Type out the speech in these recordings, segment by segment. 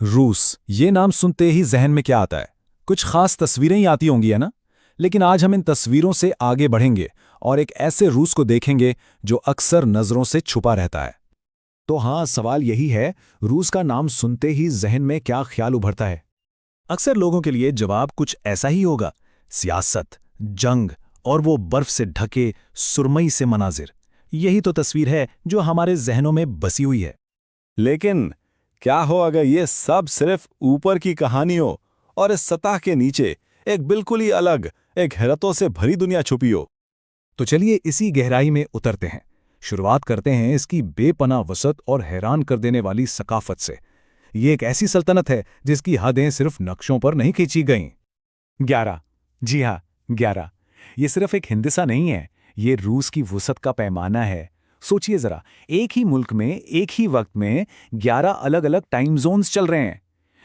रूस, ये नाम सुनते ही जहन में क्या आता है? कुछ खास तस्वीरें ही आती होंगी, है ना? लेकिन आज हम इन तस्वीरों से आगे बढ़ेंगे और एक ऐसे रूस को देखेंगे जो अक्सर नजरों से छुपा रहता है। तो हाँ, सवाल यही है, रूस का नाम सुनते ही जहन में क्या ख्याल उभरता है? अक्सर लोगों के लिए जवाब कुछ ऐसा ही होगा। सियासत, जंग और वो बर्फ से ढके सुरमई से मनाजिर। यही तो तस्वीर है जो हमारे जहनों में बसी हुई है। लेकिन क्या हो अगर ये सब सिर्फ ऊपर की कहानी हो और इस सतह के नीचे एक बिल्कुल ही अलग, एक हैरतों से भरी दुनिया छुपी हो? तो चलिए इसी गहराई में उतरते हैं। शुरुआत करते हैं इसकी बेपनाह वसत और हैरान कर देने वाली सकाफत से। ये एक ऐसी सल्तनत है जिसकी हदें सिर्फ नक्शों पर नहीं खींची गईं। 11। जी हाँ, 11। ये सिर्फ एक हिंदिसा नहीं है, ये रूस की वुसअत का पैमाना है। सोचिए जरा, एक ही मुल्क में एक ही वक्त में 11 अलग अलग टाइम जोन्स चल रहे हैं।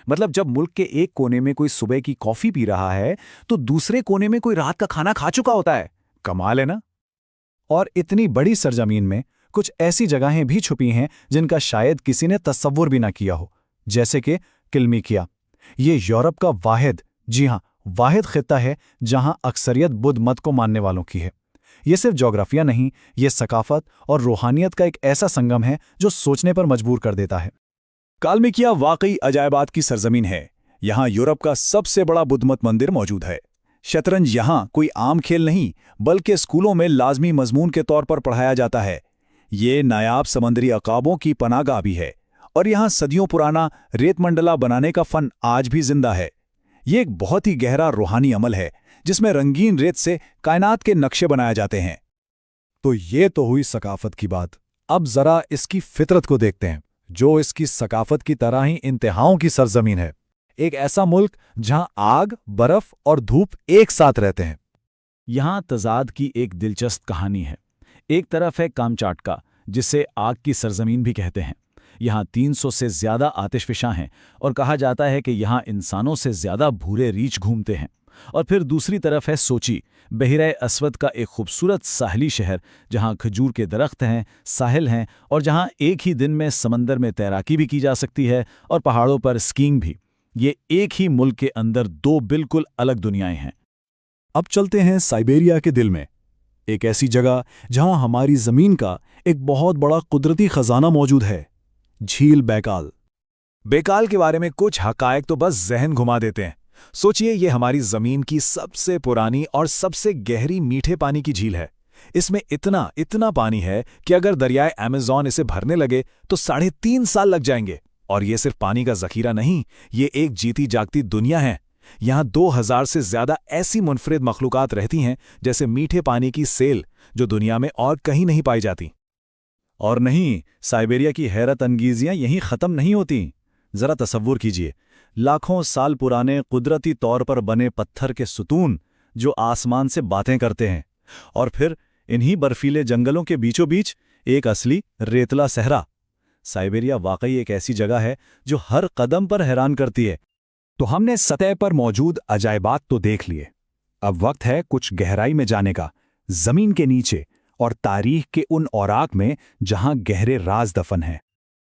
मतलब जब मुल्क के एक कोने में कोई सुबह की कॉफी पी रहा है तो दूसरे कोने में कोई रात का खाना खा चुका होता है। कमाल है ना? और इतनी बड़ी सरजमीन में कुछ ऐसी जगहें भी छुपी हैं जिनका शायद किसी ने तस्वुर भी ना किया हो, जैसे कि किल्मिकिया। ये यूरोप का वाहिद, जी हाँ, वाहिद खित्ता है जहां अक्सरियत बुद्ध मत को मानने वालों की है। ये सिर्फ जोग्राफिया नहीं, ये सकाफत और रूहानियत का एक ऐसा संगम है जो सोचने पर मजबूर कर देता है। काल्मिकिया वाकई अजायबात की सरजमीन है। यहाँ यूरोप का सबसे बड़ा बुद्धमत मंदिर मौजूद है। शतरंज यहाँ कोई आम खेल नहीं, बल्कि स्कूलों में लाजमी मजमून के तौर पर पढ़ाया जाता है। ये नायाब समंदरी अकाबों की पनाहगाह भी है और यहाँ सदियों पुराना रेतमंडला बनाने का फन आज भी जिंदा है। ये एक बहुत ही गहरा रूहानी अमल है जिसमें रंगीन रेत से कायनात के नक्शे बनाए जाते हैं। तो ये तो हुई सकाफत की बात। अब जरा इसकी फितरत को देखते हैं, जो इसकी सकाफत की तरह ही इंतहाओं की सरजमीन है। एक ऐसा मुल्क जहां आग, बर्फ और धूप एक साथ रहते हैं। यहां तजाद की एक दिलचस्प कहानी है। एक तरफ है कामचाटका, जिसे आग की सरजमीन भी कहते हैं। यहाँ 300 से ज्यादा आतिशफिशां हैं और कहा जाता है कि यहाँ इंसानों से ज्यादा भूरे रीछ घूमते हैं। और फिर दूसरी तरफ है सोची, बहिरे अस्वद का एक खूबसूरत साहली शहर, जहाँ खजूर के दरख्त हैं, साहिल हैं और जहाँ एक ही दिन में समंदर में तैराकी भी की जा सकती है और पहाड़ों पर स्कीइंग भी। ये एक ही मुल्क के अंदर दो बिल्कुल अलग दुनियाएं हैं। अब चलते हैं साइबेरिया के दिल में, एक ऐसी जगह जहां हमारी जमीन का एक बहुत बड़ा कुदरती खजाना मौजूद है, झील बैकाल। बेकाल के बारे में कुछ हकायक तो बस जहन घुमा देते हैं। सोचिए, ये हमारी जमीन की सबसे पुरानी और सबसे गहरी मीठे पानी की झील है। इसमें इतना इतना पानी है कि अगर दरियाए अमेज़न इसे भरने लगे तो 3.5 साल लग जाएंगे। और ये सिर्फ पानी का जखीरा नहीं, ये एक जीती जागती दुनिया है। यहाँ 2000 से ज्यादा ऐसी मुनफरिद मखलूकात रहती हैं, जैसे मीठे पानी की सेल, जो दुनिया में और कहीं नहीं पाई जाती। और नहीं, साइबेरिया की हैरत अंगीजियां यहीं खत्म नहीं होती। जरा तसव्वुर कीजिए, लाखों साल पुराने कुदरती तौर पर बने पत्थर के सुतून जो आसमान से बातें करते हैं, और फिर इन्हीं बर्फीले जंगलों के बीचों बीच एक असली रेतला सहरा। साइबेरिया वाकई एक ऐसी जगह है जो हर कदम पर हैरान करती है। तो हमने सतह पर मौजूद अजायबात तो देख लिए। अब वक्त है कुछ गहराई में जाने का, जमीन के नीचे और तारीख के उन औराक में जहां गहरे राज दफन हैं।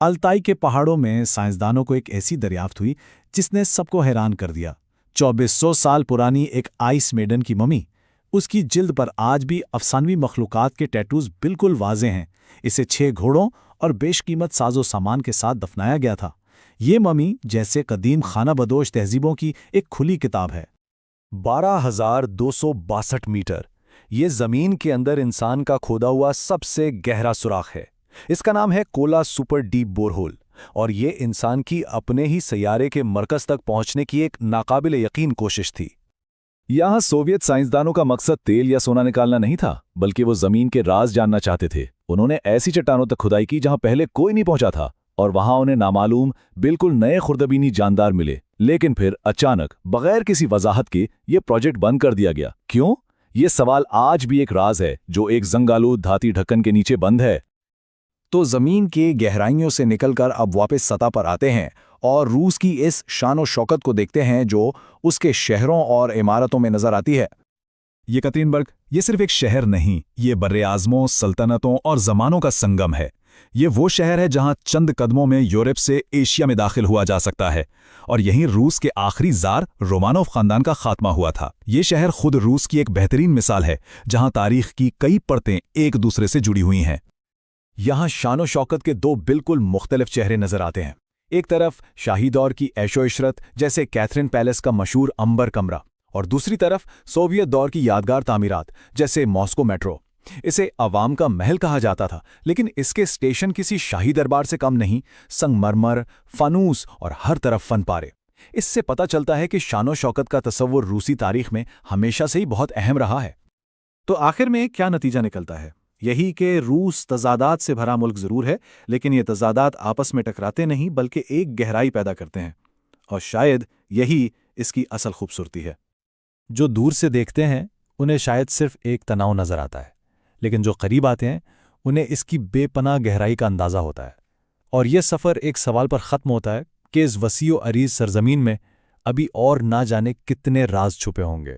अल्ताई के पहाड़ों में साइंसदानों को एक ऐसी दरियाफ्त हुई जिसने सबको हैरान कर दिया। 2400 साल पुरानी एक आइस मेडन की ममी। उसकी जिल्द पर आज भी अफसानवी मखलूकात के टैटूज बिल्कुल वाज़े हैं। इसे 6 घोड़ों और बेशकीमत साजो सामान के साथ दफनाया गया था। ये ममी जैसे कदीम खाना बदोश तहजीबों की एक खुली किताब है। 12,262 मीटर, ये जमीन के अंदर इंसान का खोदा हुआ सबसे गहरा सुराख है। इसका नाम है कोला सुपर डीप बोरहोल, और ये इंसान की अपने ही सैयारे के मरकज तक पहुंचने की एक नाकाबिल यकीन कोशिश थी। यहाँ सोवियत साइंसदानों का मकसद तेल या सोना निकालना नहीं था, बल्कि वो जमीन के राज जानना चाहते थे। उन्होंने ऐसी चट्टानों तक खुदाई की जहां पहले कोई नहीं पहुंचा था, और वहां उन्हें नामालूम बिल्कुल नए खुर्दबीनी जानदार मिले। लेकिन फिर अचानक, बगैर किसी वजाहत के, ये प्रोजेक्ट बंद कर दिया गया। क्यों? ये सवाल आज भी एक राज है जो एक जंगालूद धाती ढक्कन के नीचे बंद है। तो जमीन के गहराइयों से निकलकर अब वापस सतह पर आते हैं और रूस की इस शान शौकत को देखते हैं जो उसके शहरों और इमारतों में नजर आती है। येकaterinबर्ग ये सिर्फ एक शहर नहीं, ये बर्रे आज़मों, सल्तनतों और जमानों का संगम है। ये वो शहर है जहां चंद कदमों में यूरोप से एशिया में दाखिल हुआ जा सकता है, और यहीं रूस के आखिरी जार रोमानोव खानदान का खात्मा हुआ था। ये शहर खुद रूस की एक बेहतरीन मिसाल है, जहां तारीख की कई परतें एक दूसरे से जुड़ी हुई हैं। यहाँ शानो शौकत के दो बिल्कुल मुख्तलिफ चेहरे नजर आते हैं। एक तरफ शाही दौर की ऐशो-इशरत जैसे कैथरीन पैलेस का मशहूर अंबर कमरा, और दूसरी तरफ सोवियत दौर की यादगार तामीरात जैसे मॉस्को मेट्रो। इसे अवाम का महल कहा जाता था, लेकिन इसके स्टेशन किसी शाही दरबार से कम नहीं। संगमरमर, फानूस और हर तरफ फन पारे। इससे पता चलता है कि शानो शौकत का तसव्वुर रूसी तारीख में हमेशा से ही बहुत अहम रहा है। तो आखिर में क्या नतीजा निकलता है? यही कि रूस तजादात से भरा मुल्क जरूर है, लेकिन ये तजादात आपस में टकराते नहीं बल्कि एक गहराई पैदा करते हैं, और शायद यही इसकी असल खूबसूरती है। जो दूर से देखते हैं उन्हें शायद सिर्फ एक तनाव नजर आता है, लेकिन जो करीब आते हैं उन्हें इसकी बेपनाह गहराई का अंदाज़ा होता है। और यह सफ़र एक सवाल पर ख़त्म होता है कि इस वसीओ अरीज़ सरजमीन में अभी और ना जाने कितने राज छुपे होंगे।